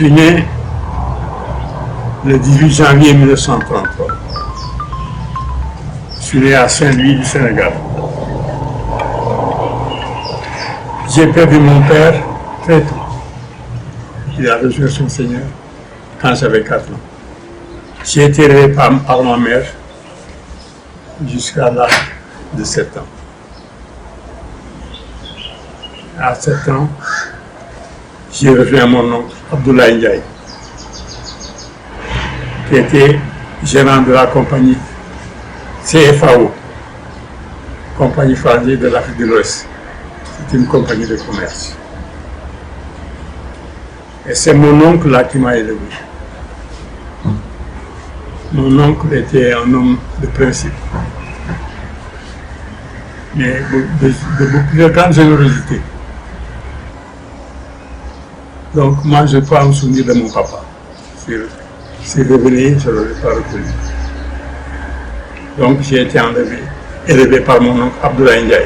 suis né le 18 janvier 1933. Je suis né à Saint-Louis du Sénégal. J'ai perdu mon père très tôt. Il a rejoint son Seigneur quand j'avais 4 ans. J'ai été élevé par ma mère jusqu'à l'âge de 7 ans. À 7 ans, j'ai rejoint mon oncle Abdoulaye Ndiaye, qui était gérant de la compagnie CFAO, Compagnie française de l'Afrique de l'Ouest. C'est une compagnie de commerce. Et c'est mon oncle là qui m'a élevé. Mon oncle était un homme de principe, mais de beaucoup de grande générosité. Donc moi, je peux me souvenir de mon papa. C'est revenu, je ne l'avais pas reconnu. Donc j'ai été élevé par mon oncle Abdoulaye Ndiaye.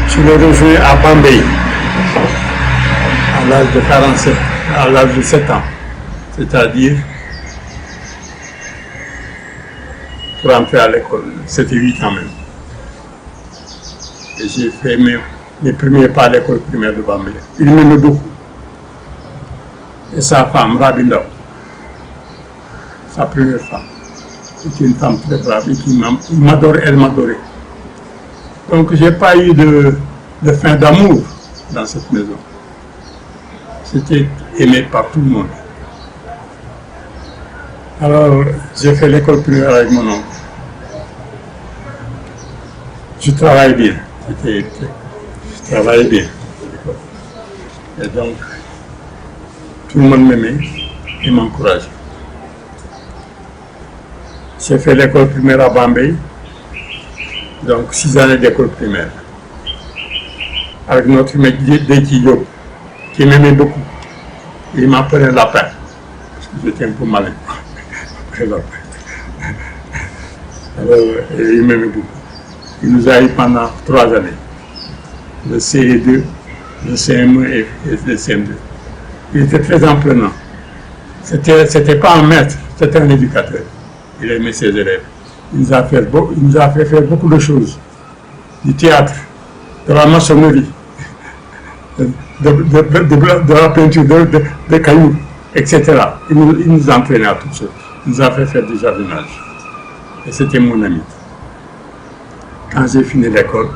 Je l'ai rejoint à Bambey, à l'âge de 47, à l'âge de 7 ans. C'est-à-dire, pour entrer à l'école, c'était 8 ans même. Et j'ai fait mes premiers pas à l'école primaire de Bambey. Il m'aimait beaucoup. Et sa femme, Rabindao, sa première femme, était une femme très brave et qui m'adorait, elle m'adorait. Donc je n'ai pas eu de fin d'amour dans cette maison. C'était aimé par tout le monde. Alors j'ai fait l'école primaire avec mon oncle. Je travaillais bien. Je travaillais bien. Et donc, tout le monde m'aimait et m'encourageait. J'ai fait l'école primaire à Bambey, donc 6 années d'école primaire. Avec notre maître Déki Diop, qui m'aimait beaucoup. Il m'appelait lapin, parce que j'étais un peu malin. Alors, il m'aimait beaucoup. Il nous a eu pendant 3 années, le CE2, le CM1 et le CM2. Il était très imprenant. C'était pas un maître, c'était un éducateur. Il aimait ses élèves. Il nous a fait faire beaucoup de choses. Du théâtre, de la maçonnerie, de la peinture, de cailloux, etc. Il nous entraînait à toutes choses. Il nous a fait faire du jardinage. Et c'était mon ami. Quand j'ai fini l'école,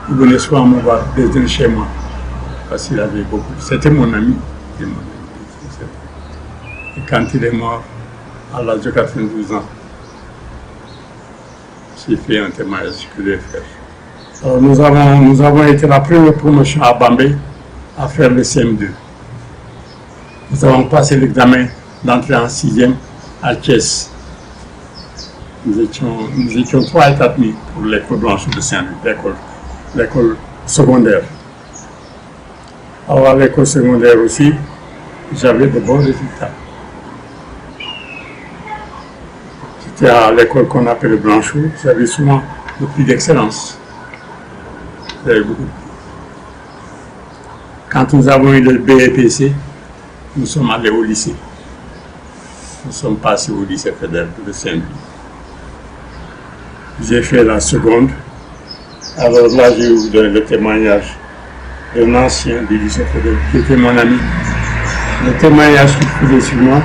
il venait souvent me voir, déjeuner chez moi, parce qu'il avait beaucoup. C'était mon ami. Et quand il est mort, à l'âge de 92 ans, j'ai fait un témoignage que je vais faire. Alors, nous avons été la première promotion à Bambey à faire le CM2. Nous avons passé l'examen d'entrée en 6e à Thiès. Nous étions 3 et 4 000 pour l'école Blanche de Saint-Louis, l'école secondaire. Alors à l'école secondaire aussi, j'avais de bons résultats. J'étais à l'école qu'on appelle Blanchot, j'avais souvent le prix d'excellence. J'avais beaucoup de prix. Quand nous avons eu le BEPC, nous sommes allés au lycée. Nous sommes passés au lycée fédéral de Saint-Louis. J'ai fait la seconde. Alors là, je vais vous donner le témoignage d'un ancien du lycée fédéral qui était mon ami. Le témoignage qu'il faisait sur moi,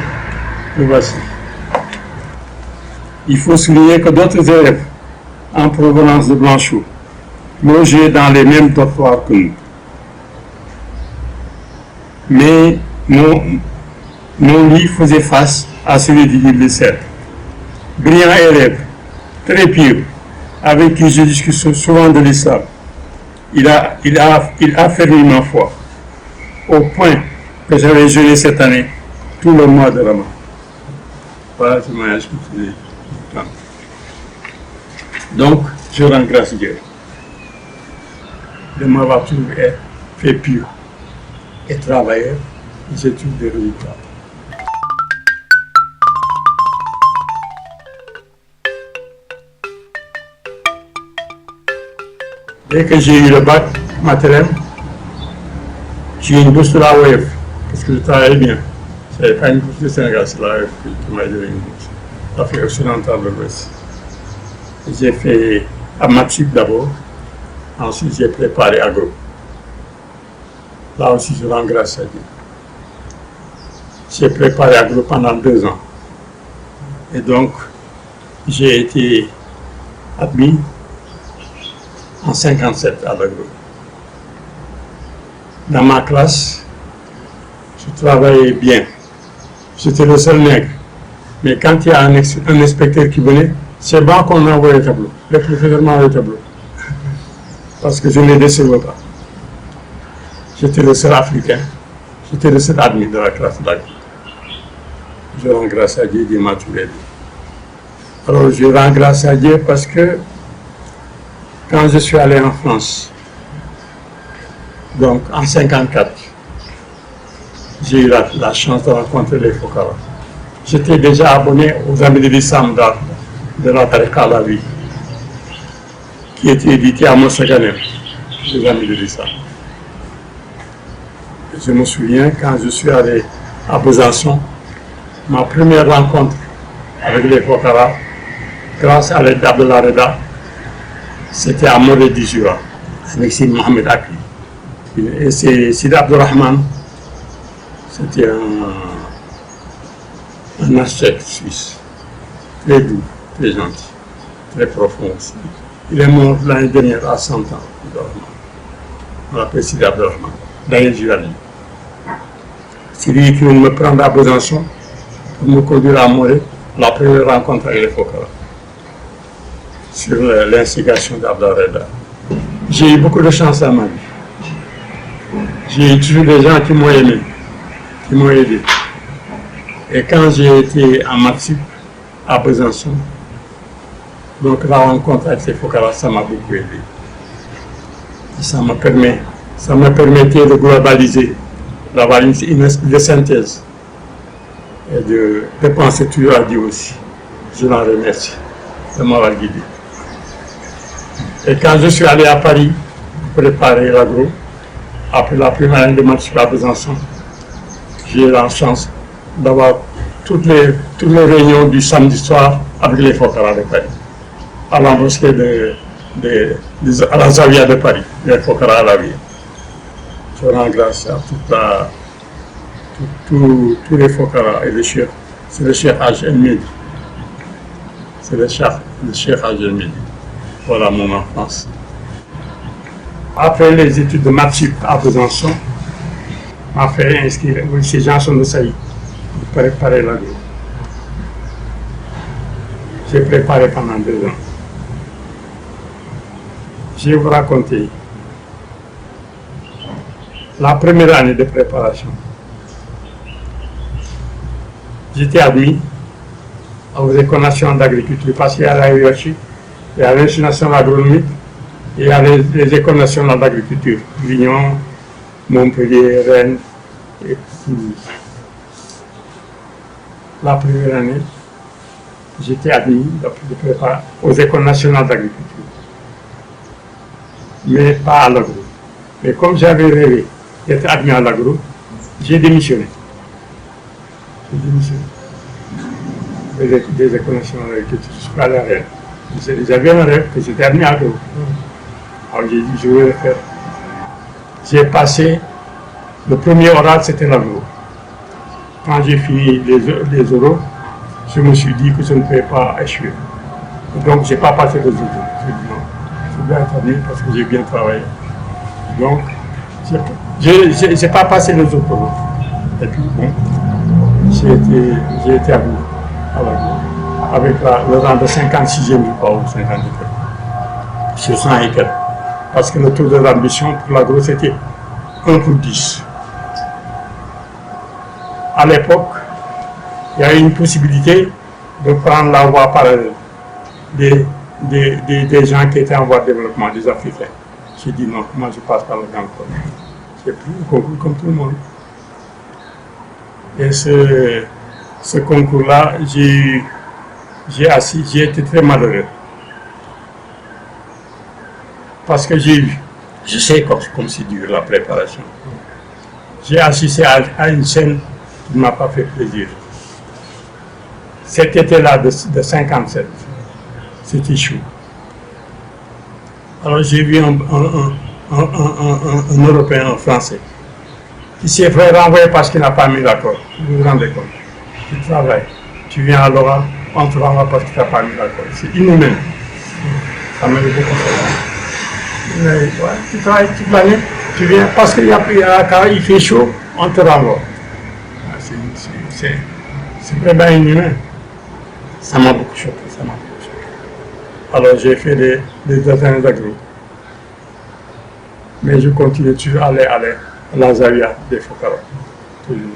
le voici. Il faut souligner que d'autres élèves en provenance de Blanchot logeaient dans les mêmes dortoirs que nous. Mais mon lit faisait face à celui du livre de Serre. Brillant élève, très pieux, avec qui je discute souvent de l'islam. Il a fermé ma foi, au point que j'avais jeûné cette année tout le mois de Ramadan. Voilà le témoignage que je faisais. Donc, je rends grâce à Dieu de m'avoir toujours fait pieux et travailleur, et j'ai toujours des résultats. Dès que j'ai eu le bac maternel, j'ai eu une bourse de la OEF parce que je travaillais bien. Ce n'avait pas une bourse du Sénégal, c'est là qui m'a donné une bourse. L'Afrique occidentale de l'Ouest. J'ai fait à Matsup d'abord, ensuite j'ai préparé agro. Là aussi, je rends grâce à Dieu. J'ai préparé agro pendant 2 ans. Et donc, j'ai été admis en 1957 à l'agro. Dans ma classe, je travaillais bien. J'étais le seul nègre. Mais quand il y a un inspecteur qui venait, c'est bon qu'on envoie le tableau. Le professeur m'a envoyé le tableau. Parce que je ne les décevais pas. J'étais le seul africain. J'étais le seul admis de la classe d'agro. Je rends grâce à Dieu, Dieu m'a tout aidé. Alors je rends grâce à Dieu parce que quand je suis allé en France, donc en 1954, j'ai eu la chance de rencontrer les Fokara. J'étais déjà abonné aux Amis de l'Islam de la Tariqa à la vie, qui était édité à Mossaganem, les Amis de l'Islam. Je me souviens, quand je suis allé à Besançon, ma première rencontre avec les Fokara, grâce à l'aide d'Abdullah Reda, c'était à Moré d'Ijura, avec Sidi Mohamed Akli. Et c'est Sidi Abdurrahman, c'était un architecte suisse, très doux, très gentil, très profond aussi. Il est mort l'année dernière à 100 ans, on l'appelle Sidi Abdurrahman, Daniel Girali. C'est lui qui vient me prendre à Besançon pour me conduire à Moré, la première rencontre avec les Fokara, sur l'instigation d'Abdullah Reda. J'ai eu beaucoup de chance à ma vie. J'ai eu toujours des gens qui m'ont aimé, qui m'ont aidé. Et quand j'ai été en Matsup, à Besançon, donc la rencontre avec les Fokara, ça m'a beaucoup aidé. Et ça me permettait de globaliser, d'avoir une esprit de synthèse et de penser toujours à Dieu aussi. Je l'en remercie de m'avoir guidé. Et quand je suis allé à Paris préparer l'agro, après la première année de Matsup à Besançon, j'ai eu la chance d'avoir toutes les réunions du samedi soir avec les Fokara de Paris, à la mosquée à la Zawiya de Paris, les Fokara à la vie. Je rends grâce à tous les Fokara et les chefs. C'est le Cheikh Haj El Medi. C'est le Cheikh Haj El Medi. Voilà mon enfance. Après les études de Matsup à Besançon, m'a fait inscrire au lycée Janson de Sailly pour préparer l'agro. J'ai préparé pendant 2 ans. Je vais vous raconter la première année de préparation. J'étais admis aux écoles nationales d'agriculture parce qu'il y a la UHI, il y a l'Institut national agronomique et il y a les écoles nationales d'agriculture, Lignon, Montpellier, Rennes et Toulouse. La première année, j'étais admis aux écoles nationales d'agriculture, mais pas à l'agro. Mais comme j'avais rêvé d'être admis à l'agro, j'ai démissionné. Des écoles nationales d'agriculture, je suis allé à Rennes. J'avais un rêve que j'étais admis à l'agro. Alors j'ai dit, je vais le faire. J'ai passé, le premier oral, c'était l'agro. Quand j'ai fini les oraux, je me suis dit que je ne pouvais pas échouer. Donc, je n'ai pas passé les autres. J'ai dit non, je dois être admis parce que j'ai bien travaillé. Donc, je n'ai pas passé les autres oraux. Et puis, bon, j'ai été admis à l'agro. Avec le rang de 56e du pas ou 50e. Sur 100 et quelques. Parce que le taux de l'ambition pour l'agro, c'était 1 pour 10. À l'époque, il y a eu une possibilité de prendre la voie parallèle des gens qui étaient en voie de développement, des Africains. J'ai dit non, moi je passe par le grand corps. J'ai pris le concours comme tout le monde. Et ce concours-là, j'ai été très malheureux. Parce que je sais comme c'est dur la préparation. j'ai assisté à une scène qui ne m'a pas fait plaisir. Cet été-là de 57, c'était chaud. Alors j'ai vu un Européen, un Français, qui s'est fait renvoyer parce qu'il n'a pas mis l'accord. Vous vous rendez compte? Tu travailles, tu viens à l'oral, on te renvoie parce que tu n'as pas mis l'accord. C'est inhumain. Ça m'a beaucoup fait. Mais, ouais, tu travailles toute l'année, tu viens parce qu'il quand il fait chaud, on te renvoie. C'est vraiment inhumain. Ça m'a beaucoup choqué. Alors j'ai fait des années d'agro. Mais je continue toujours à aller à la Zawiya des Foucara, toujours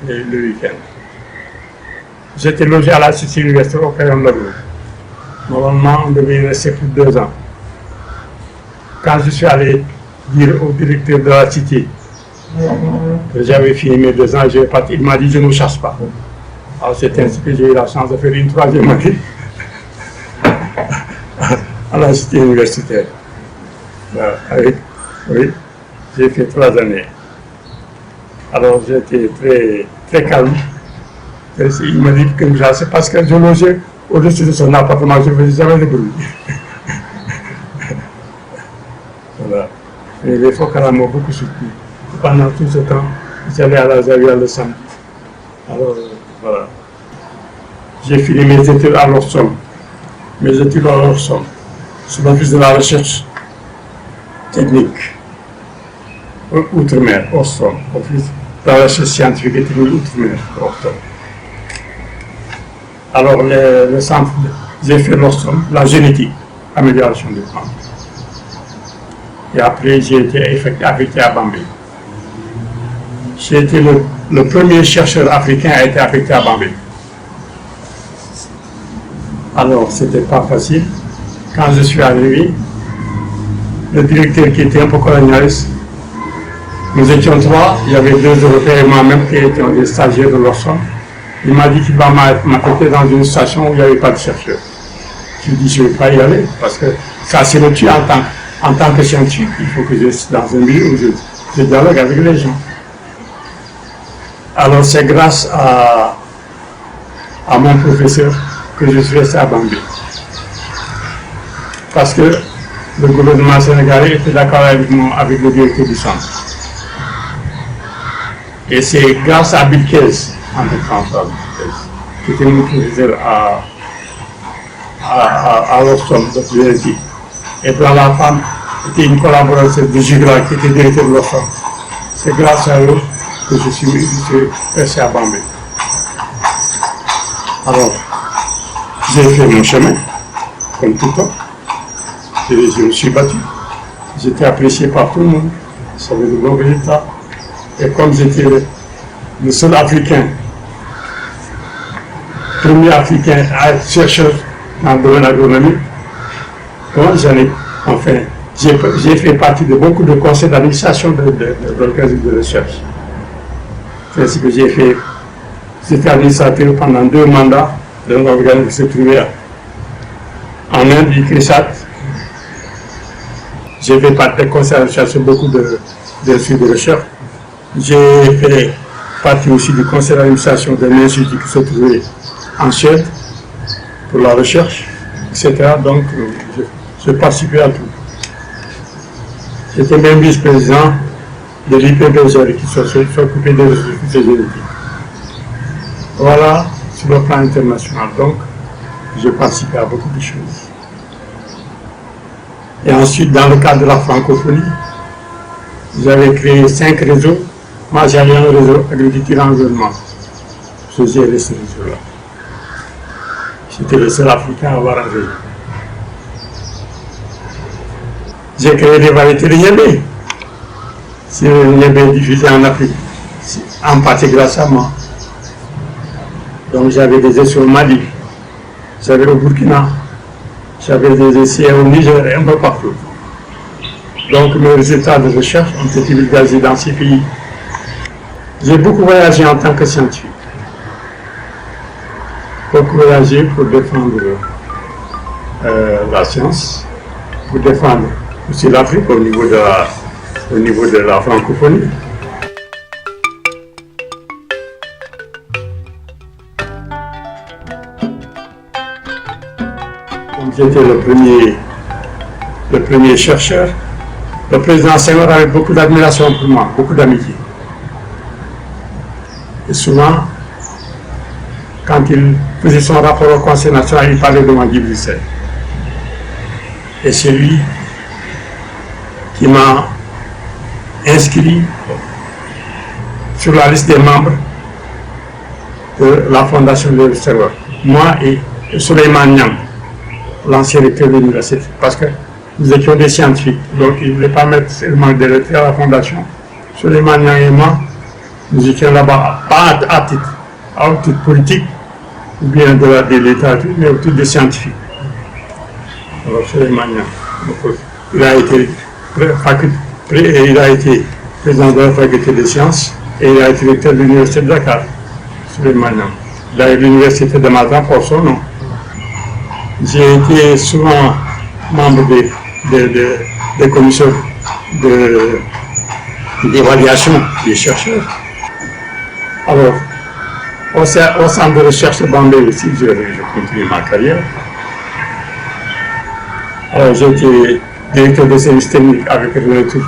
le week-end. J'étais logé à la Cité universitaire au Caillon d'Agro. Normalement, on devait y rester plus de 2 ans. Quand je suis allé dire au directeur de la Cité que j'avais fini mes 2 ans, il m'a dit je ne vous chasse pas. Alors c'est ainsi que j'ai eu la chance de faire une 3e année à la Cité universitaire. Oui, j'ai fait 3 années. Alors j'étais très calme. Il m'a dit que c'est parce que je logeais au-dessus de son appartement, je ne faisais jamais de bruit. Voilà. Et les Foucara m'ont beaucoup soutenu. Pendant tout ce temps, j'allais à la Zawiya le samedi. Alors, voilà. J'ai fini mes études à l'Orsom. Sous l'office de la recherche technique. Outre-mer, Orsom. Office de la recherche scientifique et technique Outre-mer, Orsom. Alors, le centre, j'ai fait l'Orsom, la génétique, amélioration des plantes. Et après, j'ai été affecté à Bambey. J'ai été le premier chercheur africain à être affecté à Bambey. Alors, c'était pas facile. Quand je suis arrivé, le directeur qui était un peu colonialiste, nous étions 3, il y avait 2 Européens et moi-même qui étions des stagiaires de l'Orsom. Il m'a dit qu'il va m'affecter dans une station où il n'y avait pas de chercheurs. Je lui ai dit, je ne vais pas y aller, parce que ça c'est le tue en tant que scientifique. Il faut que je sois dans un milieu où je dialogue avec les gens. Alors c'est grâce à mon professeur que je suis resté à Bambey. Parce que le gouvernement sénégalais était d'accord avec le directeur du centre. Et c'est grâce à Bilquez, François Bilquez, qui était mon professeur à l'Orsom de génétique. Et dans la femme était une collaboratrice de Gigla qui était directeur de l'Orsom. C'est grâce à eux que je suis resté à Bambey. Alors, j'ai fait mon chemin, comme tout le temps. Je me suis battu. J'étais apprécié par tout le monde. J'avais de bons résultats. Et comme j'étais le seul Africain, premier Africain à être chercheur dans le domaine agronomique, j'ai fait partie de beaucoup de conseils d'administration d'organismes de recherche. C'est ce que j'ai fait. J'étais administrateur pendant 2 mandats d'un organisme qui se trouvait en Inde, ICRISAT. J'ai fait partie des conseils de recherche sur beaucoup d'instituts de recherche. J'ai fait partie aussi du conseil d'administration d'un institut qui se trouvait en Suède pour la recherche, etc. Donc, je participais à tout. J'étais même vice-président de l'IPBGR qui s'occupait des ressources génétiques. Voilà, sur le plan international. Donc, je participais à beaucoup de choses. Et ensuite, dans le cadre de la francophonie, j'avais créé 5 réseaux. Moi, j'avais un réseau agriculture environnement. Je gérais ce réseau-là. J'étais le seul Africain à avoir un réseau. J'ai créé des variétés de niébé. C'est le niébé diffusé en Afrique, en partie grâce à moi. Donc j'avais des essais au Mali, j'avais au Burkina, j'avais des essais au Niger et un peu partout. Donc mes résultats de recherche ont été vulgarisés dans ces pays. J'ai beaucoup voyagé en tant que scientifique. Beaucoup voyagé pour défendre la science, pour défendre aussi l'Afrique au niveau de la francophonie. j'étais le premier chercheur. Le président Senghor avait beaucoup d'admiration pour moi, beaucoup d'amitié. Et souvent, quand il faisait son rapport au Conseil national, il parlait de Guy Bruxelles. Et c'est lui qui m'a inscrit sur la liste des membres de la Fondation de Senghor. Moi et Souleymane Niang, l'ancien recteur de l'université, parce que nous étions des scientifiques, donc il ne voulait pas mettre seulement des recteurs à la Fondation. Souleymane Niang et moi, nous étions là-bas, pas à titre politique, ou bien de littérature, mais au titre des scientifiques. Alors Souleymane Niang, il a été président de la faculté des sciences et il a été recteur de l'université de Dakar. Souleymane Niang. Il a eu l'université de Matam pour son nom. J'ai été souvent membre des commissions d'évaluation des chercheurs. Alors, au centre de recherche de Bambey aussi, je continue ma carrière. Alors, j'ai été directeur de service technique avec René Touche,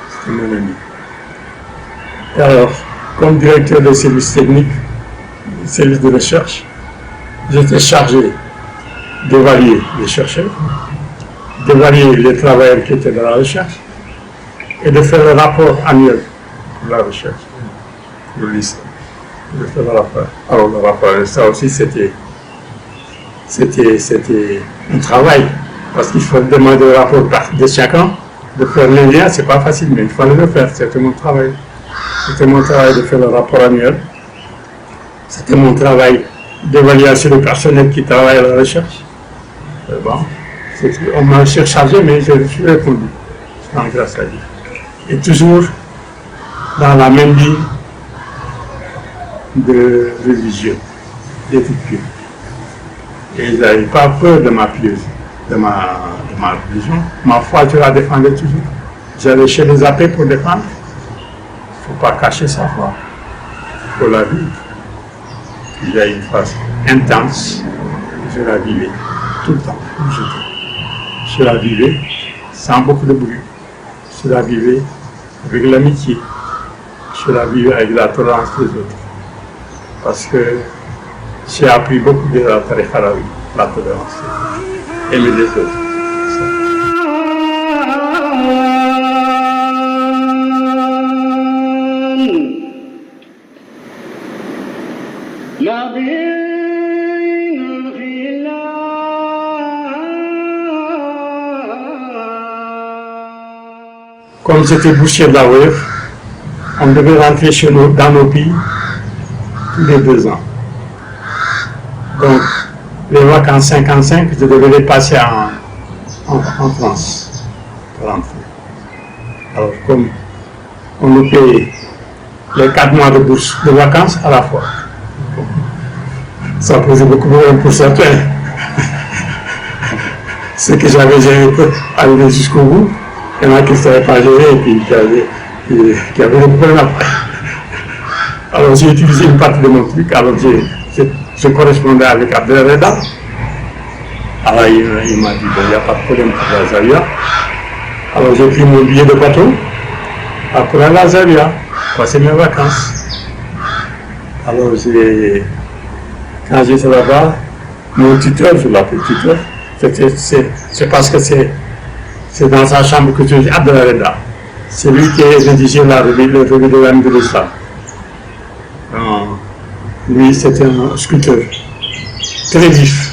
c'était mon ami. Et alors, comme directeur de service technique, service de recherche, j'étais chargé d'évaluer les chercheurs, d'évaluer les travailleurs qui étaient dans la recherche et de faire le rapport annuel de la recherche, de l'ISA. De faire le rapport. Alors le rapport, ça aussi c'était un travail, parce qu'il faut demander le rapport de chacun, de faire les liens, c'est pas facile, mais il fallait le faire, c'était mon travail. C'était mon travail de faire le rapport annuel. C'était mon travail d'évaluation du personnel qui travaille à la recherche. Bon, on m'a surchargé, mais je suis répondu, grâce à Dieu. Et toujours dans la même ligne de religion, d'études pieuses. Et ils n'avaient pas peur de ma pieuseté, de ma religion. Ma foi, je la défendais toujours. J'allais chez les athées pour défendre. Il ne faut pas cacher sa foi. Il faut la vivre. Il y a une phase intense, je la vivais tout le temps, où j'étais. Je la vivais sans beaucoup de bruit. Je la vivais avec l'amitié. Je la vivais avec la tolérance des autres. Parce que j'ai appris beaucoup de la tariqa, la tolérance, aimer les autres. Comme j'étais boucher de la WEF, on devait rentrer chez nous, dans nos pays tous les 2 ans. Donc, les vacances 55, je devais les passer en France pour rentrer. Alors, comme on nous payait les 4 mois de bourse de vacances à la fois, ça posait beaucoup de problèmes pour certains. Ce que j'avais géré pour arriver jusqu'au bout, il y en a qui ne savaient pas gérer et puis qui avaient des problèmes après. Alors j'ai utilisé une partie de mon truc, alors je correspondais avec Abdel Reda. Alors il m'a dit, il n'y a pas de problème pour la Zaria. Alors j'ai pris mon billet de bateau pour aller à la Zaria, passer mes vacances. Alors quand j'étais là-bas, mon tuteur, je l'appelle tuteur, c'est parce que c'est dans sa chambre que je dis Abdel Reda. C'est lui qui a rédigé la revue de l'âme de l'islam. Lui, c'était un sculpteur très vif,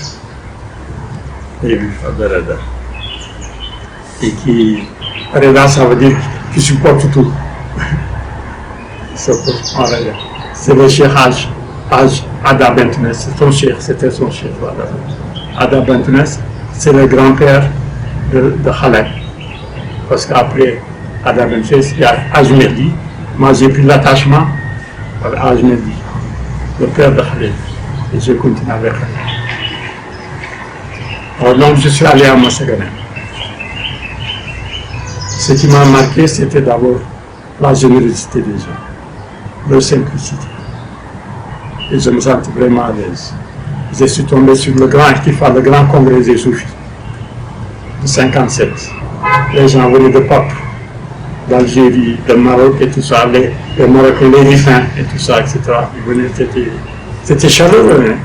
Abdel Reda. Et qui, Reda, ça veut dire qui supporte tout. C'est le Cheikh Haj Ada Bentnes, c'était son chef. Ada Bentnes, c'est le grand-père de Khaled. Parce qu'après Ada Bentnes, il y a Haj Merdi. Moi, j'ai pris l'attachement avec Haj Merdi, le père de Khaled. Et j'ai continué avec Khaled. Alors, donc, je suis allé à Massaganem. Ce qui m'a marqué, c'était d'abord la générosité des gens, leur simplicité. Et je me sentais vraiment à l'aise. je suis tombé sur le grand congrès des soufis de 57. Les gens venaient de partout, d'Algérie, de Maroc et tout ça, les Marocains, les Rifains et tout ça, etc. Ils venaient, c'était chaleureux. Hein?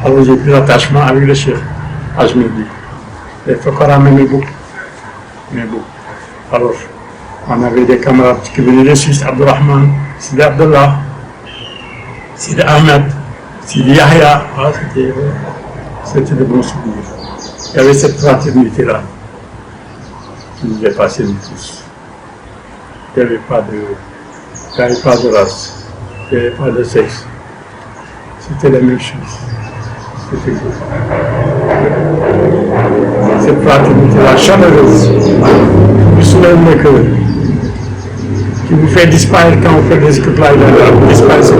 Alors j'ai pris l'attachement avec le chef Ajmedi. Les Fokara m'aimaient beaucoup. Alors, on avait des camarades qui venaient de Suisse, Abdurrahman, Sidi Abdullah, Sidi Ahmed, Sidi Yahya. Ah, c'était de bons souvenirs. Il y avait cette fraternité-là qui nous dépassait nous tous. Il n'y avait pas de race, il n'y avait pas de sexe. C'était la même chose. C'était beau. Cette fraternité-là chaleureuse, qui soulève le cœur, qui vous fait disparaître quand on fait des équipes là, vous disparaissez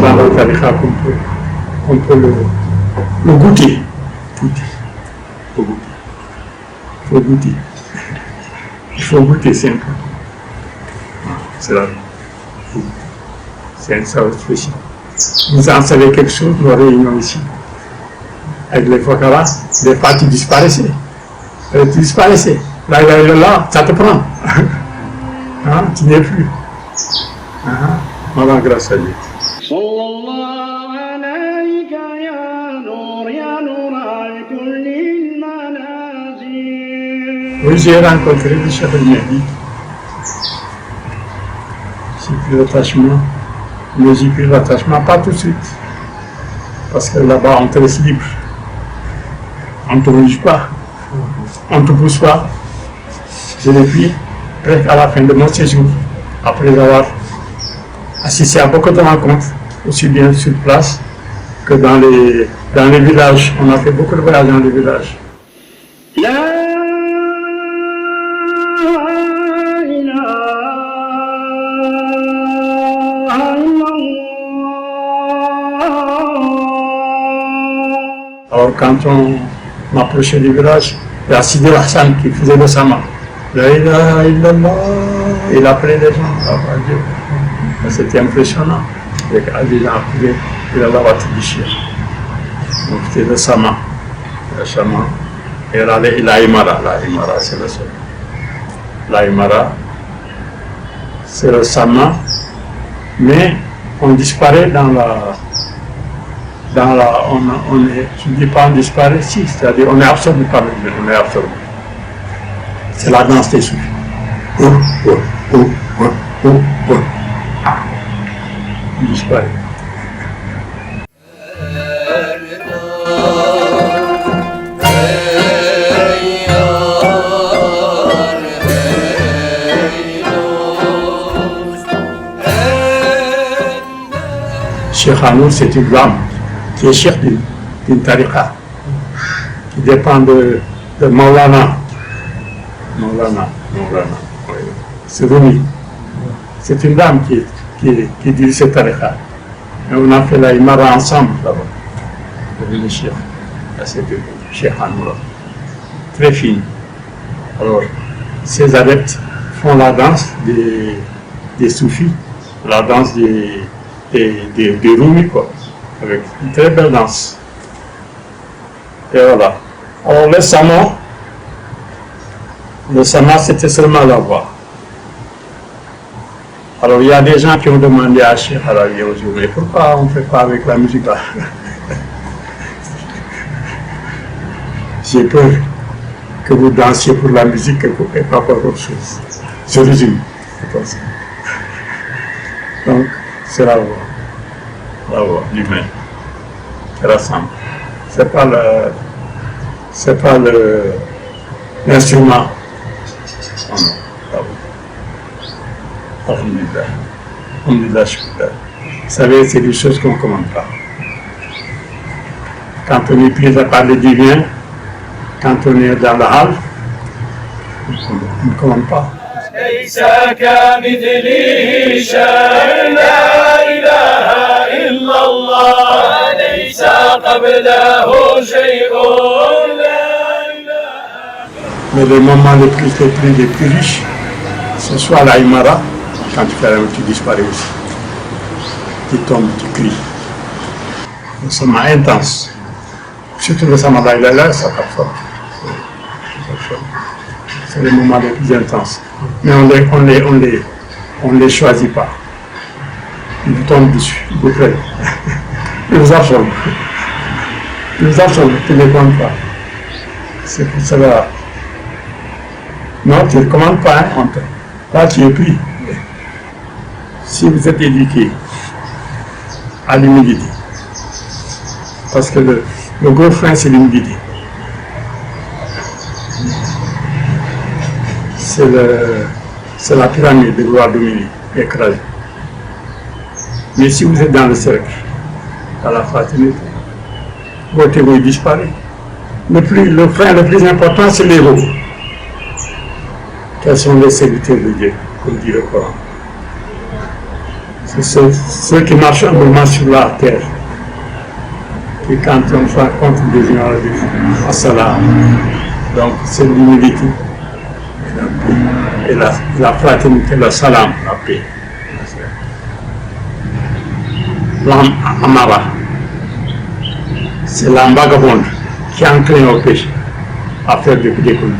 dans la tariqa qu'on peut le goûter. Il faut goûter, c'est un peu. C'est la vie. C'est un savoir spécial. Vous en savez quelque chose, nos réunions ici, avec les Fokara, des fois tu disparaissais. Là, ça te prend. Hein? Tu n'es plus. Voilà, grâce à Dieu. Oui, j'ai rencontré le chef Al-Mahdi. J'ai pris l'attachement, mais j'ai pris l'attachement pas tout de suite. Parce que là-bas, on te laisse libre. On ne te juge pas. On ne te pousse pas. Je l'ai pris presque à la fin de mon séjour, après avoir assisté à beaucoup de rencontres, aussi bien sur place que dans les villages. On a fait beaucoup de voyages dans les villages. Alors quand on m'approchait du village, il y a Sidi Hassan qui faisait le sama. La ilaha illallah. Il appelait les gens à Dieu. C'était impressionnant. Les gens appelaient il a la voiture du chien. Donc c'était le sama. Le sama. Et là, l'Aïmara. L'Aïmara, c'est le seul. L'Aïmara, c'est le sama. Mais on disparaît dans la. Je ne dis pas on disparaît, si, c'est-à-dire on est absorbé par le Dieu, on est absorbé. C'est la danse des soufis. On disparaît. Cheikh Hanour, c'est une dame qui est cheikh d'une tariqa, qui dépend de Maulana. C'est Rumi. C'est une dame qui dit cette tariqa. Et on a fait la Imara ensemble là-bas. Le cheikh. C'était Cheikh Hanour. Très fine. Alors, ces adeptes font la danse des soufis, la danse des Rumi, quoi, avec une très belle danse. Et voilà. Alors le sama c'était seulement la voix. Alors il y a des gens qui ont demandé à Cheikh Alawi aujourd'hui, pourquoi on ne fait pas avec la musique là? J'ai peur que vous dansiez pour la musique et pas pour autre chose. Je résume. Donc, c'est la voix l'humain qui rassemble. C'est pas l'instrument. Oh non, la voix. Alhamdulillah. Vous savez, c'est des choses qu'on ne commande pas. Quand on est pris à parler divin, quand on est dans la halle, on ne commande pas. ليس كمثله شيء لا إله إلا الله ليس قبله شيء لا إله. Mais les moments les plus riches, ce soit l'Aïmara, quand tu fais tu disparais aussi. tu tombes, tu cries. Un sommeil intense. Surtout le Samadhi là, ça t'absorbe. C'est les moments les plus intenses. Mais on les choisit pas. Ils vous tombent dessus, ils vous prennent. Ils vous absorbent. Ils vous absorbent, tu ne les commandes pas. C'est pour cela. Non, tu ne commandes pas, hein, là tu es pris. Si vous êtes éduqué à l'humilité, parce que le gros frein c'est l'humilité. C'est la pyramide de vouloir dominer, écraser. Mais si vous êtes dans le cercle, dans la fraternité, votre égo disparaît. Le frein le plus important, c'est l'ego. Quels sont les serviteurs de Dieu, comme dit le Coran? C'est ceux qui marchent humblement sur la terre. Et quand on se rencontre des gens, on dit Assalam. Donc c'est l'humilité, et la fraternité, le salam, la paix. L'âme amara, c'est l'âme vagabonde qui encline au péché, à faire des conneries.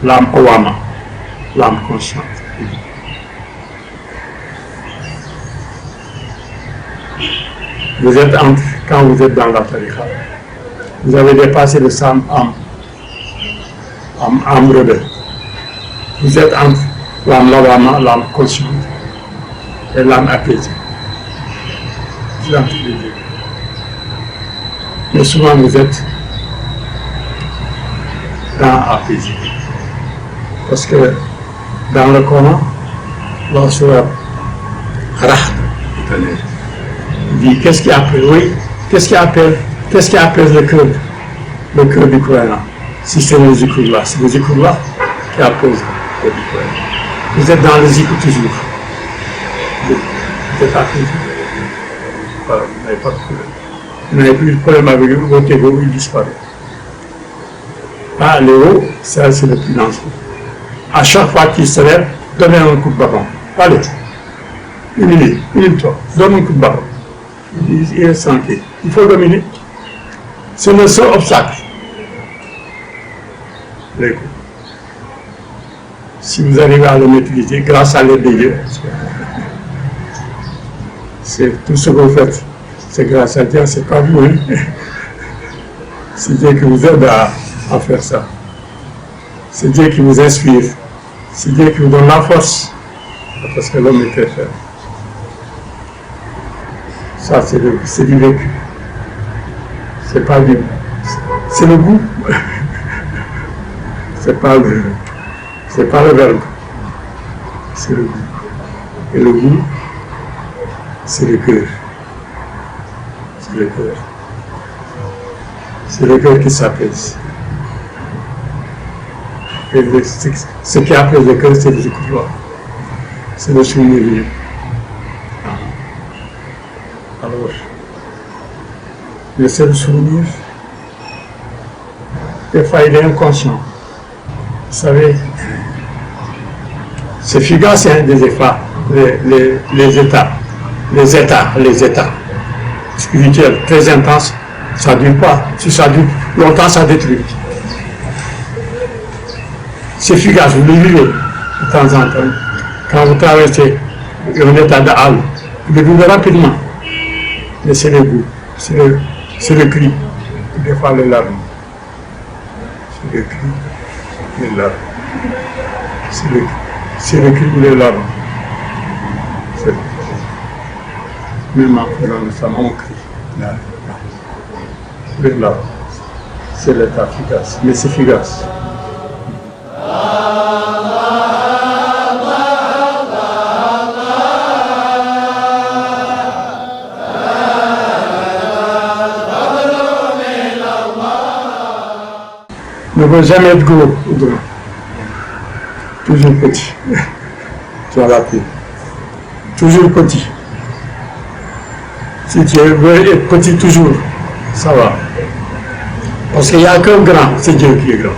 L'âme awama, l'âme consciente. Vous êtes entre, quand vous êtes dans la tariqa, vous avez dépassé le sam âme rebelle. Vous êtes entre l'âme lawama, l'âme consciente, et l'âme apaisée. Vous êtes entre les deux. Mais souvent vous êtes dans apaisé. Parce que dans le Coran, la sourate Rahd, il dit qu'est-ce qui apaise, oui, qu'est-ce qui apaise le cœur du croyant? Si c'est le zikr-là, c'est le zikr-là qui apaise le cœur du croyant. Vous êtes dans le zikr toujours. Vous êtes apaisé. Voilà, vous n'avez pas de problème. Vous n'avez plus de problème avec votre égo, il disparaît. Ah, l'ego, c'est le plus dangereux. À chaque fois qu'il se lève, donnez un coup de bâton. Allez, humilie-toi, donne un coup de bâton. Il est tranquille. Il faut dominer. C'est le seul obstacle. L'ego. Si vous arrivez à le maîtriser, grâce à l'aide de Dieu, c'est tout ce que vous faites. C'est grâce à Dieu, c'est pas vous. Hein? C'est Dieu qui vous aide à faire ça. C'est Dieu qui vous inspire. C'est Dieu qui vous donne la force. Parce que l'homme est très faible. Ça, c'est du vécu. C'est pas du... C'est le goût. C'est pas le verbe. C'est le goût. Et le goût, c'est le cœur. C'est le cœur. C'est le cœur qui s'apaise. Et ce qui apaise le cœur, c'est le zikr. C'est le souvenir. Alors, c'est le souvenir. Des fois, il est inconscient. Vous savez, c'est fugace, hein, des efforts, les états spirituels très intenses. Ça ne dure pas. Si ça dure longtemps, ça détruit. C'est fugace, vous le vivez de temps en temps. Quand vous traversez un état d'âme, vous le vivez rapidement. Mais c'est le goût, c'est le cri, des fois les larmes. C'est le cri, les larmes. C'est le cri ou les larmes. Même en faisant le sang, on crie. Les larmes. C'est l'état fugace, mais c'est fugace. Ne veut jamais être gros ou grand. Toujours petit. Tu as la paix. Toujours petit. Si tu veux être petit toujours, ça va. Parce qu'il n'y a qu'un grand, c'est Dieu qui est grand.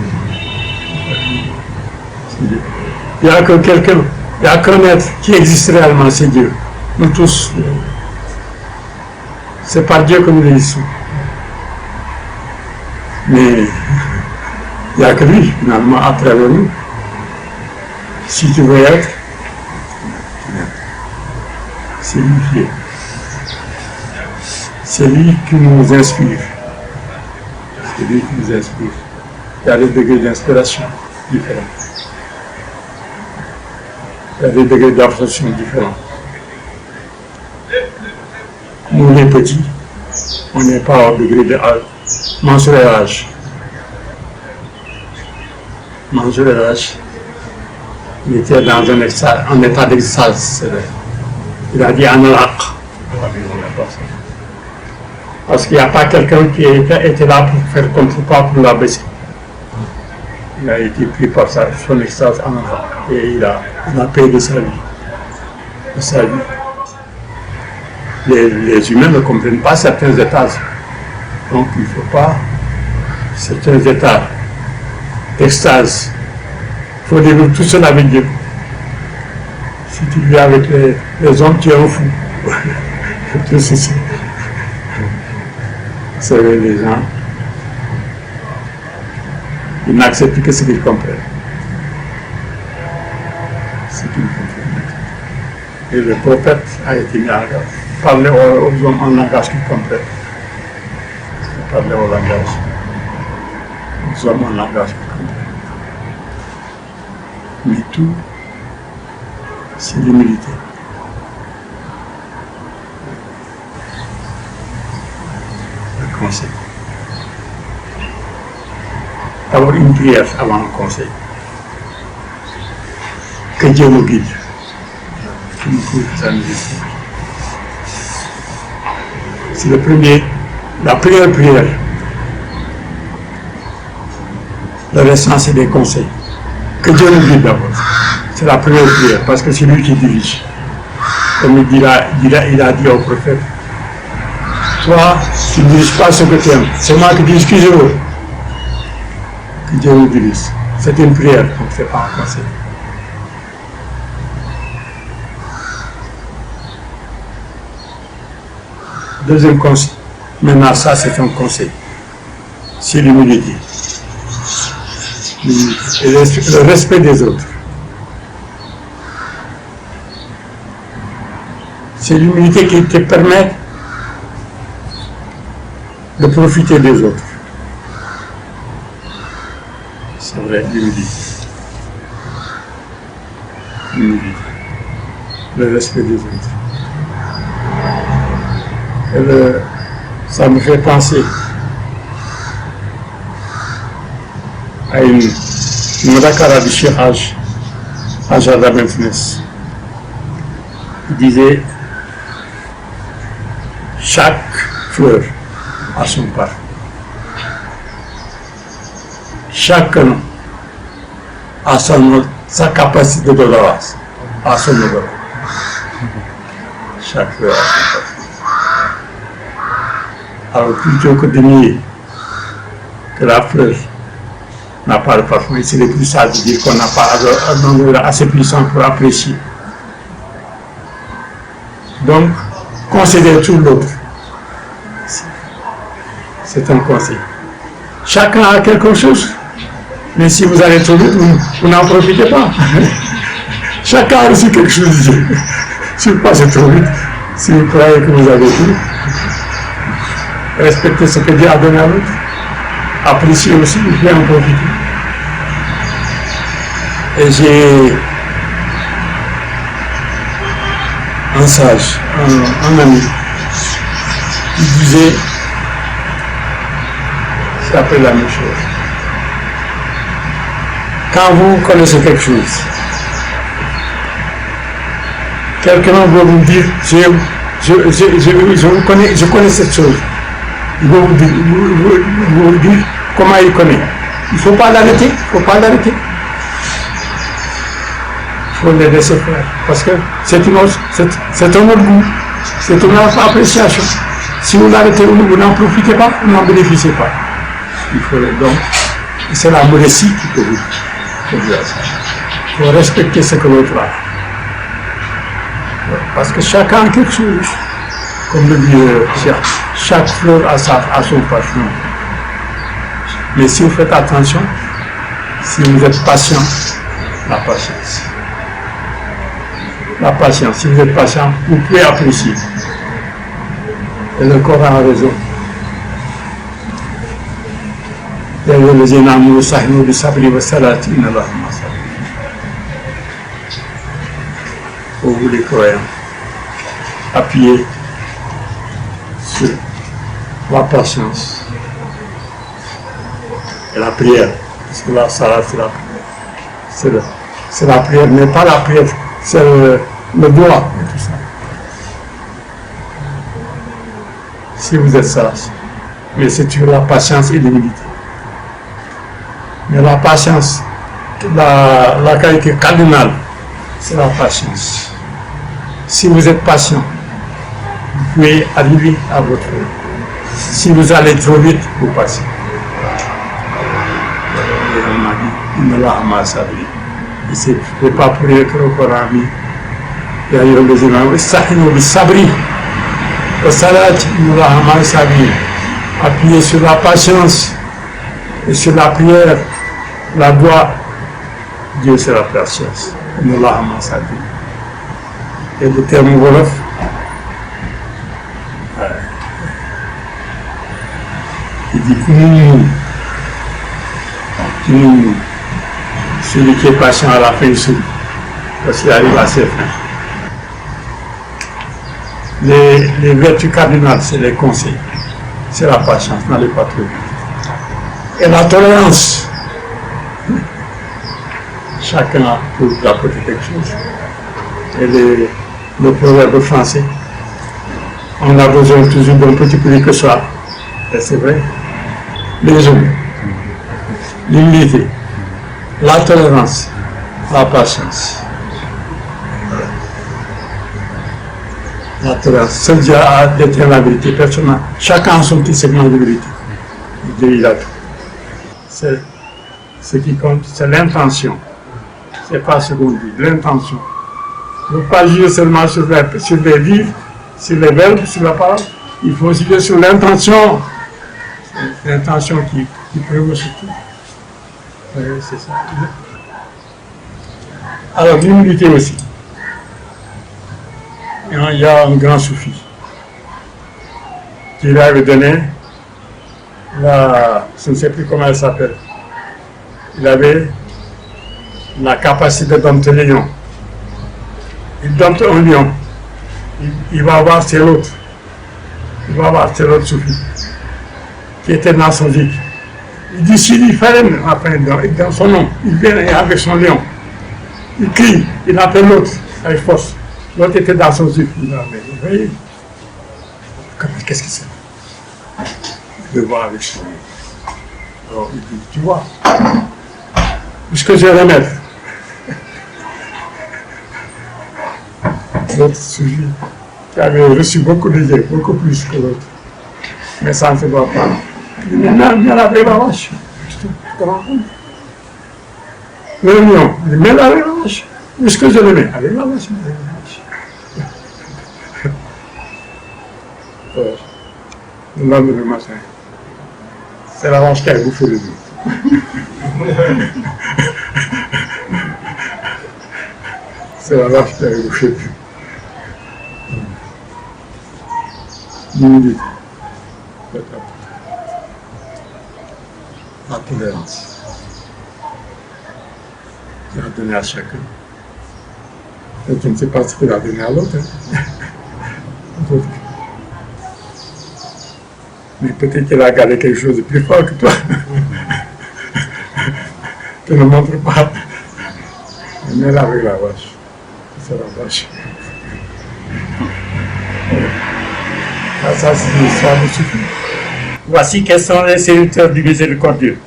Il n'y a que quelqu'un, il n'y a qu'un être qui existe réellement, c'est Dieu. Nous tous, c'est par Dieu que nous existons. Mais il n'y a que lui, finalement, à travers nous. Si tu veux être, c'est lui qui est. C'est lui qui nous inspire. C'est lui qui nous inspire. Il y a des degrés d'inspiration différents. Il y a des degrés d'absorption différents. Nous, les petits, on n'est pas au degré de mensurage. Mensurage, il était dans un état d'extase. Il a dit Analaq. Parce qu'il n'y a pas quelqu'un qui était là pour faire contrepoids pour l'abaisser. Il a été pris par son extase Analaq. Et il a payé de sa vie. De sa vie. Les humains ne comprennent pas certains états. Donc il ne faut pas certains états d'extase. Il faut vivre tout seul avec Dieu. Si tu vis avec les hommes, tu es un fou. Tout ceci. Vous savez, les gens, ils n'acceptent que ce qu'ils comprennent. Ce qu'ils comprennent. Et le prophète a été mis en garde. Parler aux hommes en langage qu'ils comprennent. Parler au langage. Aux hommes en langage qu'ils comprennent. Mais tout, c'est l'humilité. Le conseil. D'abord une prière avant le conseil. Que Dieu nous guide. Qu'il nous guide sa miséricorde. C'est la première prière. Le restant, c'est des conseils. Que Dieu nous guide d'abord. C'est la première prière, parce que c'est lui qui dirige. Comme il a dit au prophète, toi, tu ne diriges pas ce que tu aimes. C'est moi qui dirige qui je veux. Que Dieu nous dirige. C'est une prière, donc c'est pas un conseil. Deuxième conseil. Maintenant, ça, c'est un conseil. C'est l'humilité. Et le respect des autres. C'est l'humilité qui te permet de profiter des autres. C'est vrai, l'humilité. L'humilité. Le respect des autres. Et ça me fait penser à une Mudakara du Cheikh Haj Adam Fnes. Il disait chaque fleur a son parfum. Chacun a sa capacité d'odorat, a son odorat. Chaque fleur a son parfum. Alors plutôt que de nier que la fleur n'a pas de parfum, c'est le plus sage de dire qu'on n'a pas un odeur assez puissant pour apprécier. Donc, considérez tout l'autre. C'est un conseil. Chacun a quelque chose, mais si vous allez trop vite, vous n'en profitez pas. Chacun a aussi quelque chose de Dieu. Si vous passez trop vite, si vous croyez que vous avez tout, respectez ce que Dieu a donné à l'autre. Appréciez aussi, vous pouvez en profiter. Et j'ai un sage, un ami, qui disait, c'est après la même chose. Quand vous connaissez quelque chose, quelqu'un va vous dire, je connais cette chose. Il va vous dire comment il connaît. Il ne faut pas l'arrêter, il faut le laisser faire. Parce que c'est un autre goût, c'est une autre appréciation. Si vous l'arrêtez, vous n'en profitez pas, vous n'en bénéficiez pas. Il faut donc, c'est la modestie qui peut vous faire ça. Il faut respecter ce que l'autre a. Parce que chacun a quelque chose. Comme le dit chaque fleur a son parfum. Mais si vous faites attention, si vous êtes patient, la patience. La patience, si vous êtes patient, vous pouvez apprécier. Et le Coran a raison. Pour vous les croyants, appuyez sur la patience et la prière. Parce que la salat, c'est la prière. C'est la prière, mais pas la prière, c'est le doigt et tout ça. Si vous êtes sage, mais c'est sur la patience et l'humilité. Mais la patience, la qualité cardinale, c'est la patience. Si vous êtes patient, vous pouvez arriver à votre fin. Si vous allez trop vite, vous passez. Et on a dit, il ne l'a pas sabri. Et ce n'est pas pour rien que le Coran a dit, il y a eu le imams, Sahino bi sabri, au salat, il ne l'a pas sabri. Appuyez sur la patience et sur la prière, la doigt, Dieu c'est la patience. Il ne l'a pas sabri. Et le terme Wolof, il dit celui qui est patient à la fin, il sourit, parce qu'il arrive à ses fins. Les vertus cardinales, c'est les conseils, c'est la patience, n'allez pas trop vite. Et la tolérance, chacun peut apporter quelque chose. Et le proverbe français, on a besoin toujours d'un petit peu que ça. Et c'est vrai. Les hommes, l'humilité, la tolérance, la patience. La tolérance. Seul Dieu a détenu la vérité. Personne, chacun a son petit segment de vérité. Dieu, il a tout. Ce qui compte, c'est l'intention. Ce n'est pas ce qu'on dit, l'intention. Il ne faut pas juger seulement sur les livres, sur les verbes, sur la parole. Il faut juger sur l'intention. C'est l'intention qui prévaut surtout. Oui, c'est ça. Alors, l'humilité aussi. Il y a un grand soufi qui lui avait donné, je ne sais plus comment elle s'appelle, il avait la capacité de dompter les lions. Il dompte un lion, il va avoir tel autre, soufi qui était dans son zik. Il dit s'il fallait dans son nom, il vient avec son lion, il crie, il appelle l'autre avec force. L'autre était dans son zik. Il dit, mais vous voyez, qu'est-ce que c'est? Il veut voir avec son lion. Alors il dit, tu vois, puisque je remets. L'autre sujet qui avait reçu beaucoup de Dieu, beaucoup plus que l'autre. Mais ça ne se voit pas. Il dit, mais avec la vache. Le lion, il dit, mais avec la vache. Où est-ce que je le mets? Avec la vache, mais avec la vache. Le lendemain matin, c'est la vache qui a bouffé le lit. C'est la vache qui a bouffé le lit. L'humilité, la tolérance, qu'il a donné à chacun. Et tu ne sais pas ce qu'il a donné à l'autre. Mais peut-être qu'il a gardé quelque chose de plus fort que toi. Tu ne montres pas. Mais là, avec la vache, c'est la vache. Ça, c'est l'histoire du soufi. Voici quels sont les serviteurs du miséricordieux.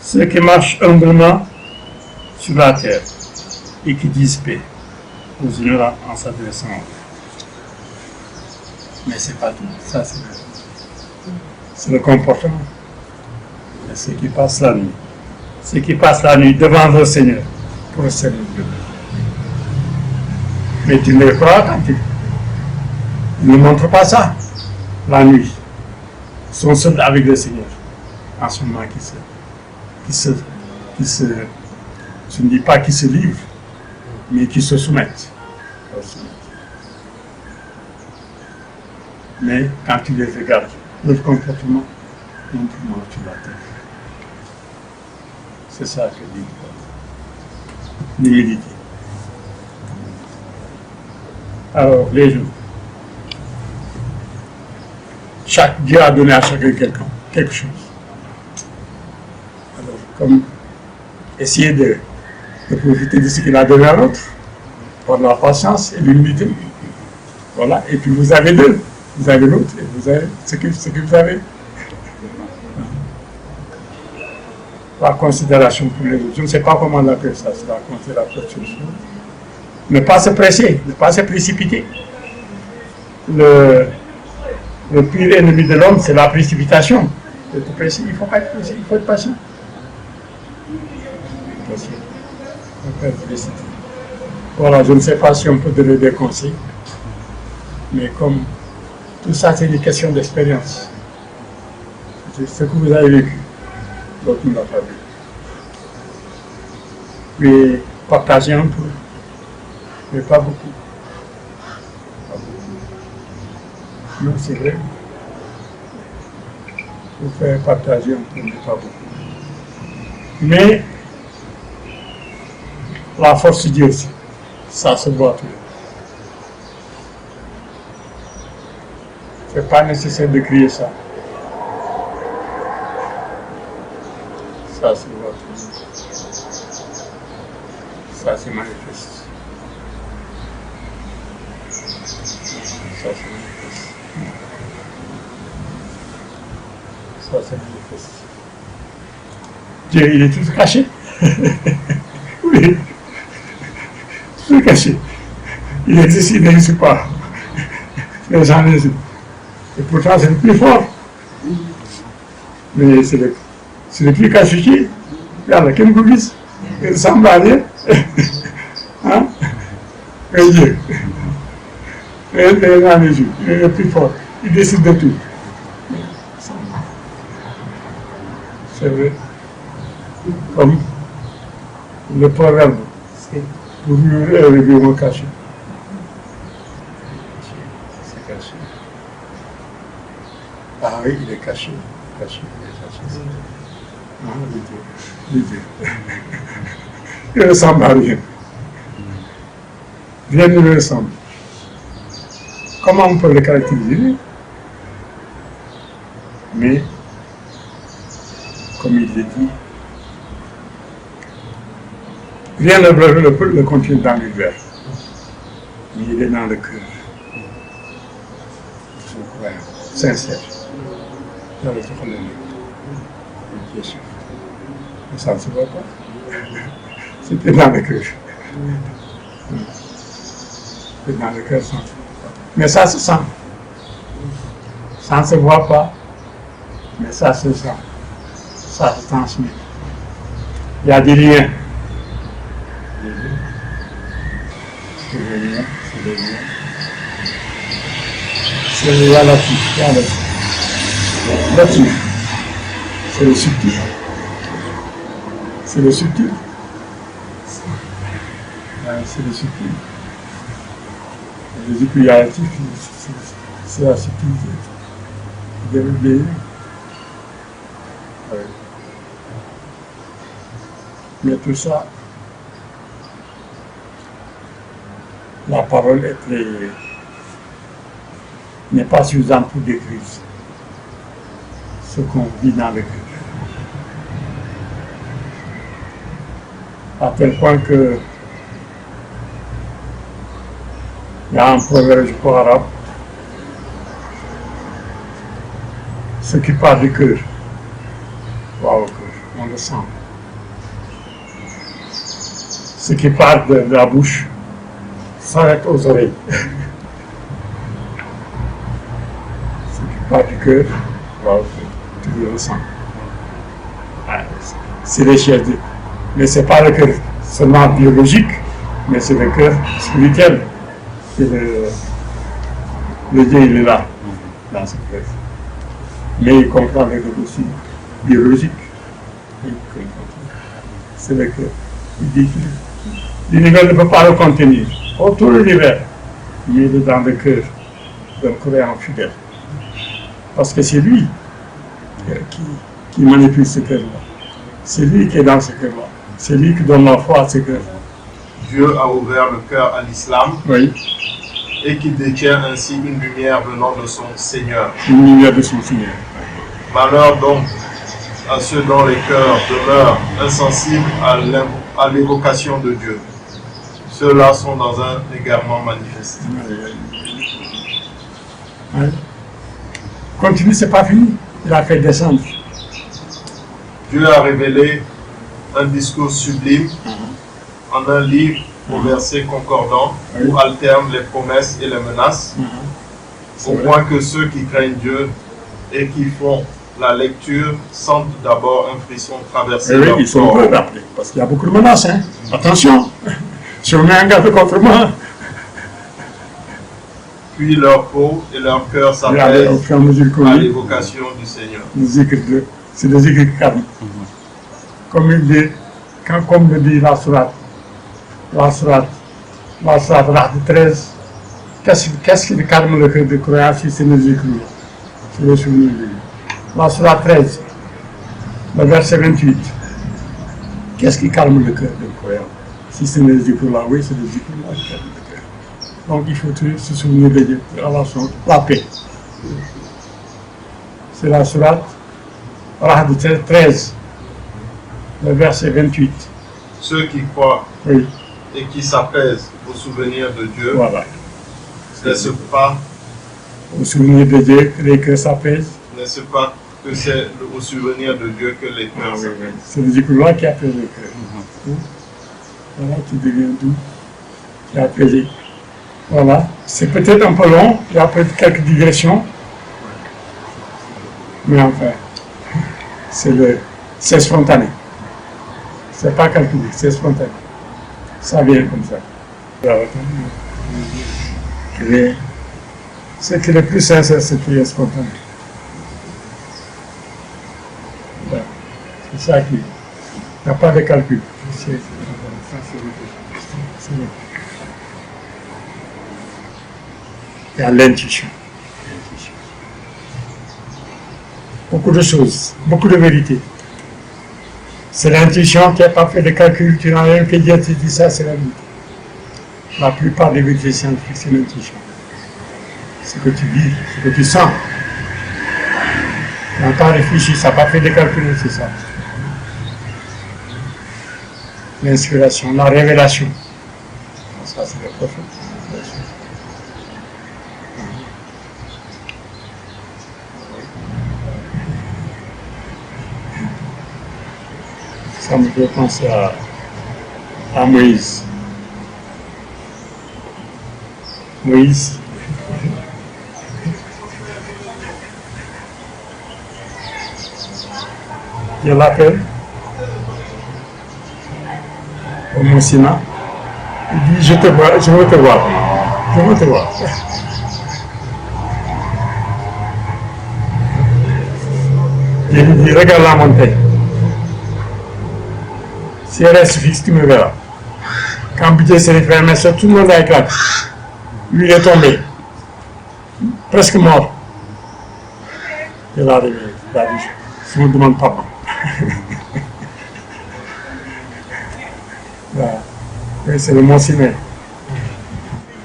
Ceux qui marchent humblement sur la terre et qui disent paix aux ignorants en s'adressant à eux. Mais c'est pas tout. Ça, c'est le comportement. Et ceux qui passent la nuit ceux qui passent la nuit devant le Seigneur pour le servir de Dieu. Mais tu ne les crois quand ils ne montrent pas ça la nuit. Ils sont seuls avec le Seigneur en ce moment je ne dis pas qu'ils se livrent, mais qu'ils se soumettent. Mais quand tu les regardes, leur comportement montre tu la tête. C'est ça que dit l'humilité. Alors, les jours. Dieu a donné à chacun quelque chose. Alors, comme essayer de profiter de ce qu'il a donné à l'autre, par la patience et l'humilité. Voilà, et puis vous avez deux. Vous avez l'autre et vous avez ce que vous avez. La considération pour les autres. Je ne sais pas comment on appelle ça, c'est la considération. Ne pas se presser, ne pas se précipiter. Le pire ennemi de l'homme, c'est la précipitation. Il faut pas être pressé, il faut être patient. Voilà, je ne sais pas si on peut donner des conseils, mais comme tout ça, c'est une question d'expérience. C'est ce que vous avez vécu, l'autre ne l'a pas vu. Puis, partagez un peu, mais pas beaucoup. Non, c'est vrai. Il faut faire partager un peu, mais pas beaucoup. Mais, la force de Dieu aussi, ça se voit tout. Ce n'est pas nécessaire de crier ça. Ça se voit tout. Ça se manifeste. Ça se manifeste. Ça se manifeste. Dieu, il est tout caché. Oui. Tout caché. Il existe, il n'existe pas. Les gens les... Et pourtant, c'est le plus fort. Mais c'est le plus caché. Regarde, quel goubis. Il ressemble à rien. Hein? Et Dieu. Et dans les yeux. Il est le plus fort. Il décide de tout. C'est vrai. Comme le proverbe. Pour mieux élever mon cachet. C'est caché. Ah oui, il est caché. Caché, il est caché. Ah, le Dieu. Il ne ressemble à rien. Rien ne lui ressemble. Comment on peut le caractériser? Mais, comme il le dit, rien ne peut le contenir dans l'univers, mais il est dans le cœur. Sincère. Dans le cœur de Dieu. Mais ça ne se voit pas. C'était dans le cœur. C'est dans le cœur sans. Mais ça se sent. Ça ne se voit pas, mais ça se sent. Ça se transmet. Il y a des liens. C'est le lien. C'est le relatif. Là-dessus. C'est le subtil. C'est le subtil. C'est le subtil. Les éculatifs, c'est la subtilité. Développer. Oui. Mais tout ça, la parole n'est pas suffisante pour décrire ce qu'on vit dans le cœur. À tel point que il y a un proverbe, je crois, arabe, ce qui part du cœur va au cœur, on le sent. Ce qui part de la bouche s'arrête aux oreilles. Ce qui part du cœur va au cœur, tu le ressens. c'est les chairs. Mais ce n'est pas le cœur seulement biologique, mais c'est le cœur spirituel. C'est le Dieu, il est là, dans ce cœur. Mais il comprend le cœur aussi biologique. C'est le cœur. Il dit que l'univers ne peut pas le contenir. Tout l'univers, il est dans le cœur d'un croyant fidèle. Parce que c'est lui qui manipule ce cœur-là. C'est lui qui est dans ce cœur-là. C'est lui qui donne la foi à ce cœur. Dieu a ouvert le cœur à l'islam, oui, et qui détient ainsi une lumière venant de son Seigneur. Une lumière de son Seigneur. Malheur donc à ceux dont les cœurs demeurent insensibles à l'évocation de Dieu. Ceux-là sont dans un égarement manifeste. Oui. Continue, c'est pas fini. Il a fait descendre. Dieu a révélé un discours sublime en un livre aux versets concordants où alternent les promesses et les menaces, au point que ceux qui craignent Dieu et qui font la lecture sentent d'abord un frisson traverser leur corps. Ils sont peu rappelés, parce qu'il y a beaucoup de menaces. Hein. Attention, si on met un garde contre moi, puis leur peau et leur cœur s'apaisent à l'évocation du Seigneur. C'est des écrits qui calment. Comme le dit la sourate Rahd 13, qu'est-ce qui calme le cœur de croyant si c'est les écrits? C'est le souvenir de Dieu. La sourate 13, le verset 28. Qu'est-ce qui calme le cœur de croyant? Si c'est les écrits-là, oui, c'est les écrits-là qui calment le cœur. Donc il faut se souvenir de Dieu, la paix. C'est la sourate Rahd 13, le verset 28. Ceux qui croient oui, et qui s'apaisent au souvenir de Dieu, voilà. N'est-ce pas au souvenir de Dieu que les cœurs s'apaisent? N'est-ce pas que c'est au souvenir de Dieu que les cœurs s'apaisent? Oui. C'est le Zikroullah qui apaise le cœur. Voilà, qui devient doux, qui apaise. Voilà, c'est peut-être un peu long, il y a peut-être quelques digressions, mais enfin, c'est spontané. C'est pas calculé, c'est spontané. Ça vient comme ça. Ce qui est le plus sincère, c'est qu'il est spontané. C'est ça qui. Il n'y a pas de calcul. Il y a l'intuition. Beaucoup de choses, beaucoup de vérités. C'est l'intuition qui n'a pas fait de calcul, tu n'as rien que dire, tu dis ça, c'est la vérité. La plupart des vérités scientifiques, c'est l'intuition. Ce que tu dis, ce que tu sens. Tu n'as pas réfléchi, ça n'a pas fait de calcul, c'est ça. L'inspiration, la révélation. Ça, c'est le prophète. Ça me fait penser à Moïse. Moïse. Il l'appelle au Mont Sinaï. Il dit, je veux te voir. Il lui dit, regarde la montagne. Si elle reste fixe, tu me verras. Quand Budget s'est fermé, tout le monde a éclaté. Lui, il est tombé. Presque mort. Il a arrivé. Il a dit, je me demande pardon. Voilà. Oui, c'est le Mont Sinaï.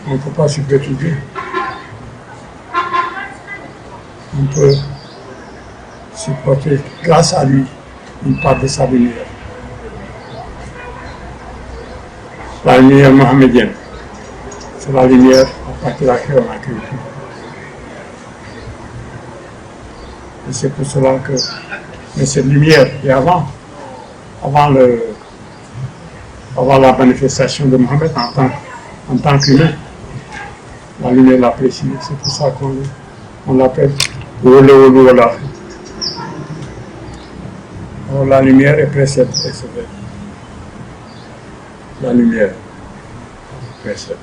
On ne peut pas se prétuder. On peut supporter, grâce à lui, une part de sa lumière. La lumière mohamédienne, c'est la lumière à partir de laquelle on a créé tout. Et c'est pour cela que, mais cette lumière, et avant la manifestation de Mohammed en tant qu'humain, la lumière l'a précisé, c'est pour ça qu'on l'appelle Wala. Alors, la lumière est précède et sévère. La lumière précède.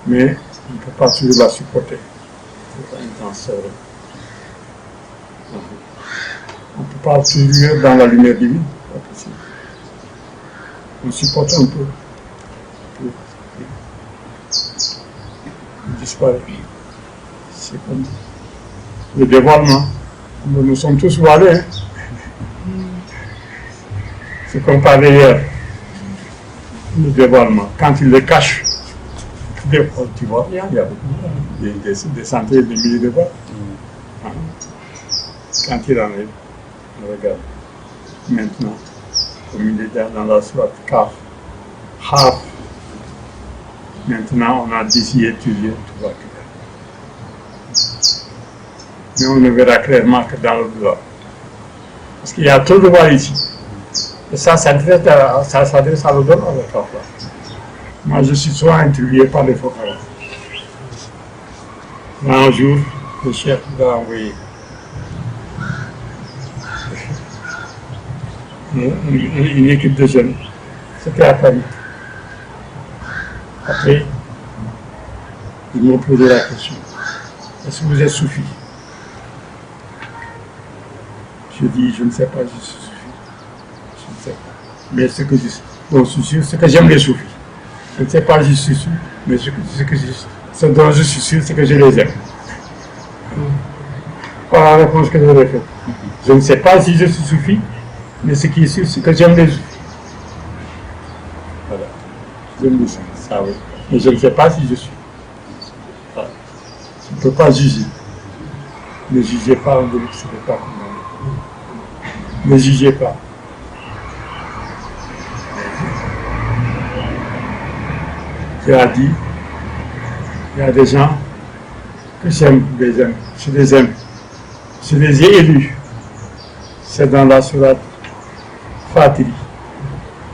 Mais on ne peut pas toujours la supporter. C'est pas intense, c'est vrai. On ne peut pas toujours dans la lumière divine. Pas possible. On supporte un peu. On disparaît. C'est comme le dévoilement. Nous sommes tous voilés. Hein. C'est comme parlait hier. Le dévoilement. Quand il le cache, tu vois, il y a des centaines de milliers de voix. Quand il en est, on regarde. Maintenant, comme il est dans la sourate Kaf, Haf. Maintenant, on a d'ici étudié, tout va clair. Mais on ne verra clairement que dans le doigt. Parce qu'il y a trop de voix ici. Et ça s'adresse à l'odeur avec la foi. Moi, je suis souvent intrigué par les faux paroles. Un jour, le chef nous a envoyé une équipe de jeunes. C'était à Paris. Après, ils m'ont posé la question. Est-ce que vous êtes soufi? Je dis, je ne sais pas, je suis soufi. Je ne sais pas. Mais ce que je suis sûr, c'est que j'aime les soufis. Je ne sais pas si je suis sûr, mais ce dont je suis sûr, c'est que je les aime. Voilà la réponse que j'aurais faite. Je ne sais pas si je suis soufi, mais ce qui est sûr, c'est que j'aime les soufis. Voilà. J'aime les soufis, ça oui. Mais je ne sais pas si je suis. Voilà. Je ne peux pas juger. Ne jugez pas, on ne le savez pas comment. Ne jugez pas. Tu as dit, il y a des gens que j'aime, je les aime. Je les ai élus. C'est dans la sourate Fatiri,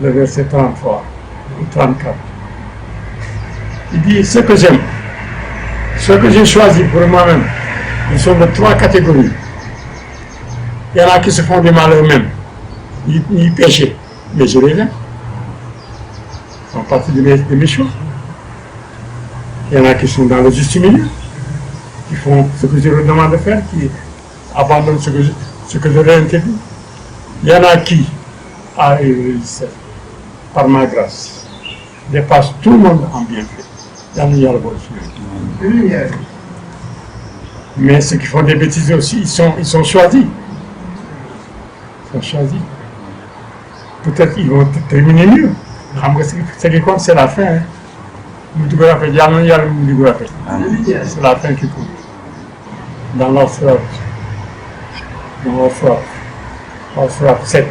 le verset 33 ou 34. Il dit, ce que j'aime, ce que j'ai choisi pour moi-même, ils sont de 3 catégories. Il y en a qui se font du mal eux-mêmes, ni péché, mais je les aime. Ils font partie de mes choix. Il y en a qui sont dans le juste milieu, qui font ce que je leur demande de faire, qui abandonnent ce que je leur interdis. Il y en a qui, par ma grâce, dépassent tout le monde en bienfait. Il y a le bon Dieu. Mais ceux qui font des bêtises aussi, ils sont choisis. Ils sont choisis. Peut-être qu'ils vont terminer mieux. Ce qui compte, c'est la fin. Hein. C'est la fin qui compte. Dans leur frappe. Dans leur frappe 7.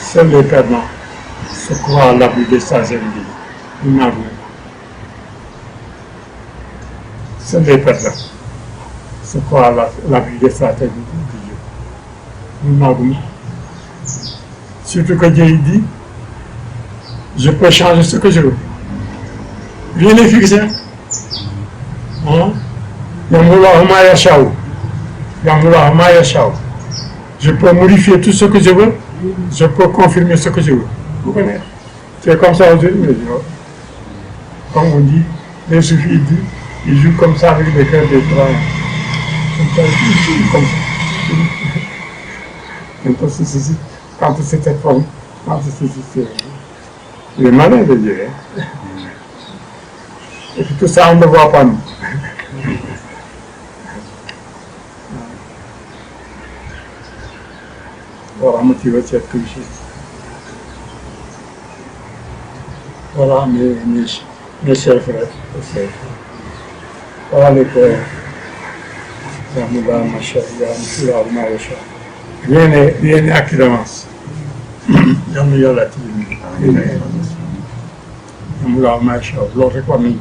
Seuls les perdants se croient à l'abri de sa vie. Nous n'avons. Seuls les perdants se croient à l'abri de sa vie de Dieu. Nous n'avons. Surtout que Dieu dit, je peux changer ce que je veux. Rien n'est fixé. Je peux modifier tout ce que je veux. Je peux confirmer ce que je veux. Vous connaissez? C'est comme ça aujourd'hui. Comme on dit, les soufis ils jouent comme ça avec des cœurs des trois. Comme ça. Quand c'est cette forme, quand c'est le malin de Dieu. Hein? Et puis tout ça, on ne voit pas nous. Voilà, motivé cette culture. Voilà mes chers frères et sœurs. Voilà les frères. Rien n'est acquis d'avance. Yàlla na yàlla ci yàlla loolu rek war nañu